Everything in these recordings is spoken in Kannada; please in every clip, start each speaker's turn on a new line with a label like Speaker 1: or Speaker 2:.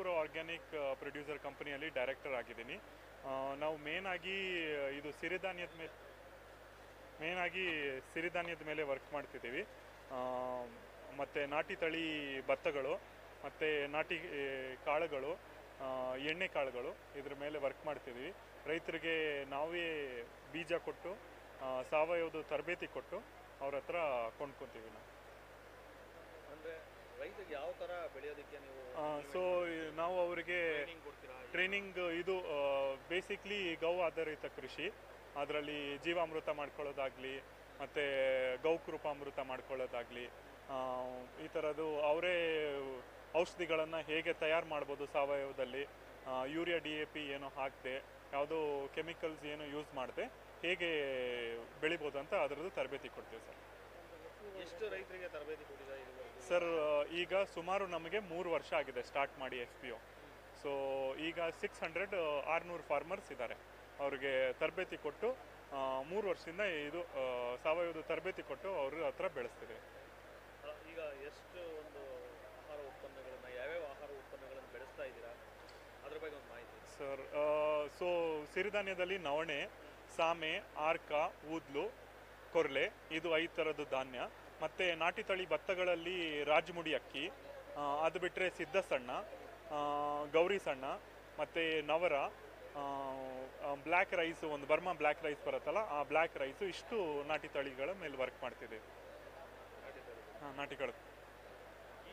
Speaker 1: ಜಯಪುರ ಆರ್ಗ್ಯಾನಿಕ್ ಪ್ರೊಡ್ಯೂಸರ್ ಕಂಪನಿಯಲ್ಲಿ ಡೈರೆಕ್ಟರ್ ಆಗಿದ್ದೀನಿ. ನಾವು ಇದು ಸಿರಿಧಾನ್ಯದ ಮೇಲೆ ವರ್ಕ್ ಮಾಡ್ತಿದ್ದೀವಿ. ಮತ್ತು ನಾಟಿ ತಳಿ ಭತ್ತಗಳು ಮತ್ತು ನಾಟಿ ಕಾಳುಗಳು, ಎಣ್ಣೆ ಕಾಳುಗಳು ಇದ್ರ ಮೇಲೆ ವರ್ಕ್ ಮಾಡ್ತಿದ್ದೀವಿ. ರೈತರಿಗೆ ನಾವೇ ಬೀಜ ಕೊಟ್ಟು ಸಾವಯವದ ತರಬೇತಿ ಕೊಟ್ಟು ಅವ್ರ ಹತ್ರ ಕೊಂಡ್ಕೊತೀವಿ ನಾವು.
Speaker 2: ಅಂದರೆ ರೈತರಿಗೆ ಯಾವ ಥರ ಬೆಳೆಯೋದಕ್ಕೆ ನೀವು
Speaker 1: ಸೊ ನಾವು ಅವರಿಗೆ ಟ್ರೈನಿಂಗ್ ಇದು ಬೇಸಿಕ್ಲಿ ಗೌ ಆಧಾರಿತ ಕೃಷಿ, ಅದರಲ್ಲಿ ಜೀವಾಮೃತ ಮಾಡ್ಕೊಳ್ಳೋದಾಗಲಿ ಮತ್ತು ಗೌಕೃಪಾಮೃತ ಮಾಡ್ಕೊಳ್ಳೋದಾಗಲಿ, ಈ ಥರದ್ದು ಅವರೇ ಔಷಧಿಗಳನ್ನು ಹೇಗೆ ತಯಾರು ಮಾಡ್ಬೋದು ಸಾವಯವದಲ್ಲಿ, ಯೂರಿಯಾ DAP ಏನು ಹಾಕದೆ, ಯಾವುದೋ ಕೆಮಿಕಲ್ಸ್ ಏನು ಯೂಸ್ ಮಾಡದೆ ಹೇಗೆ ಬೆಳಿಬೋದು ಅಂತ ಅದರದ್ದು ತರಬೇತಿ ಕೊಡ್ತೀವಿ ಸರ್.
Speaker 2: ಎಷ್ಟು ರೈತರಿಗೆ ತರಬೇತಿ ಕೊಟ್ಟಿದ್ದಾರೆ
Speaker 1: ಸರ್? ಈಗ ಸುಮಾರು ನಮಗೆ 3 ವರ್ಷ ಆಗಿದೆ ಸ್ಟಾರ್ಟ್ ಮಾಡಿ FPO. ಸೊ ಈಗ 600 ಫಾರ್ಮರ್ಸ್ ಇದ್ದಾರೆ. ಅವ್ರಿಗೆ ತರಬೇತಿ ಕೊಟ್ಟು 3 ವರ್ಷದಿಂದ ಇದು ಸಾವಯವದ ತರಬೇತಿ ಕೊಟ್ಟು ಅವ್ರ ಹತ್ರ ಬೆಳೆಸ್ತಿದೆ.
Speaker 2: ಈಗ ಎಷ್ಟು ಒಂದು ಆಹಾರ ಉತ್ಪನ್ನಗಳನ್ನು, ಯಾವ್ಯಾವ ಆಹಾರ ಉತ್ಪನ್ನಗಳನ್ನು ಬೆಳೆಸ್ತಾ ಇದ್ದೀರಾ, ಅದ್ರ ಬಗ್ಗೆ ಒಂದು ಮಾಹಿತಿ
Speaker 1: ಸರ್. ಸೊ ಸಿರಿಧಾನ್ಯದಲ್ಲಿ ನವಣೆ, ಸಾಮೆ, ಆರ್ಕ, ಊದ್ಲು, ಕೊರ್ಲೆ, ಇದು 5 ಥರದ್ದು ಧಾನ್ಯ. ಮತ್ತು ನಾಟಿ ತಳಿ ಭತ್ತಗಳಲ್ಲಿ ರಾಜಮುಡಿ ಅಕ್ಕಿ, ಅದು ಬಿಟ್ಟರೆ ಸಿದ್ಧ ಸಣ್ಣ, ಗೌರಿ ಸಣ್ಣ, ಮತ್ತು ನವರ, ಬ್ಲ್ಯಾಕ್ ರೈಸು, ಒಂದು ಬರ್ಮಾ ಬ್ಲ್ಯಾಕ್ ರೈಸ್ ಬರುತ್ತಲ್ಲ, ಆ ಬ್ಲ್ಯಾಕ್ ರೈಸು, ಇಷ್ಟು ನಾಟಿ ತಳಿಗಳ ಮೇಲೆ ವರ್ಕ್ ಮಾಡ್ತಿದ್ದೀವಿ. ನಾಟಿಗಳು.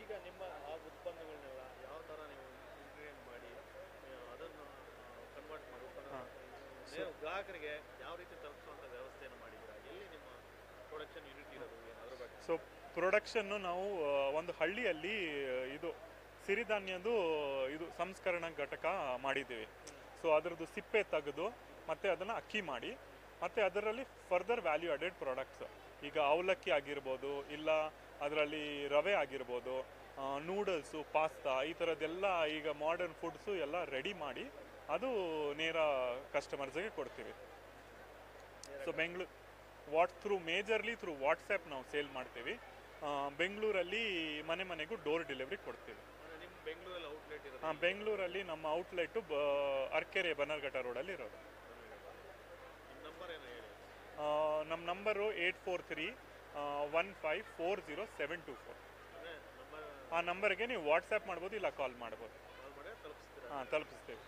Speaker 2: ಈಗ ನಿಮ್ಮ ಆ ಉತ್ಪನ್ನಗಳನ್ನೆಲ್ಲ ಯಾವ ಥರ ನೀವು ಇಂಪ್ಲಿಮೆಂಟ್ ಮಾಡಿ ಅದನ್ನು ಕನ್ವರ್ಟ್ ಮಾಡಿ ಗ್ರಾಹಕರಿಗೆ ಯಾವ ರೀತಿ ತಲುಪಿಸುವಂಥ ವ್ಯವಸ್ಥೆಯನ್ನು ಮಾಡಿದ್ದೀರಾ? ಎಲ್ಲಿ ನಿಮ್ಮ ಪ್ರೊಡಕ್ಷನ್ ಯೂನಿಟ್ ಇರೋದು, ಅದ್ರ ಬಗ್ಗೆ?
Speaker 1: ಸೊ ಪ್ರೊಡಕ್ಷನ್ನು ನಾವು ಒಂದು ಹಳ್ಳಿಯಲ್ಲಿ ಇದು ಸಿರಿಧಾನ್ಯದ್ದು ಇದು ಸಂಸ್ಕರಣಾ ಘಟಕ ಮಾಡಿದ್ದೀವಿ. ಸೊ ಅದರದ್ದು ಸಿಪ್ಪೆ ತೆಗೆದು ಮತ್ತು ಅದನ್ನು ಅಕ್ಕಿ ಮಾಡಿ ಮತ್ತು ಅದರಲ್ಲಿ ಫರ್ದರ್ ವ್ಯಾಲ್ಯೂ ಆಡೆಡ್ ಪ್ರಾಡಕ್ಟ್ಸ್, ಈಗ ಅವಲಕ್ಕಿ ಆಗಿರ್ಬೋದು, ಇಲ್ಲ ಅದರಲ್ಲಿ ರವೆ ಆಗಿರ್ಬೋದು, ನೂಡಲ್ಸು, ಪಾಸ್ತಾ, ಈ ಥರದ್ದೆಲ್ಲ ಈಗ ಮಾಡರ್ನ್ ಫುಡ್ಸು ಎಲ್ಲ ರೆಡಿ ಮಾಡಿ ಅದು ನೇರ ಕಸ್ಟಮರ್ಸ್ಗೆ ಕೊಡ್ತೀವಿ. ಸೊ ಮೇಜರ್ಲಿ ಥ್ರೂ ವಾಟ್ಸಪ್ ನಾವು ಸೇಲ್ ಮಾಡ್ತೀವಿ. ಬೆಂಗಳೂರಲ್ಲಿ ಮನೆಗೂ ಡೋರ್ ಡೆಲಿವರಿ ಕೊಡ್ತೀವಿ. ಬೆಂಗಳೂರಲ್ಲಿ ನಮ್ಮ ಔಟ್ಲೆಟ್ಟು ಅರ್ಕೆರೆ ಬನ್ನರ್ಘಟ್ಟ ರೋಡಲ್ಲಿ ಇರೋದು. ನಮ್ಮ ನಂಬರು 8431540724. ಆ ನಂಬರ್ಗೆ ನೀವು ವಾಟ್ಸಪ್ ಮಾಡ್ಬೋದು, ಇಲ್ಲ ಕಾಲ್ ಮಾಡ್ಬೋದು. ತಲುಪಿಸ್ತೀವಿ.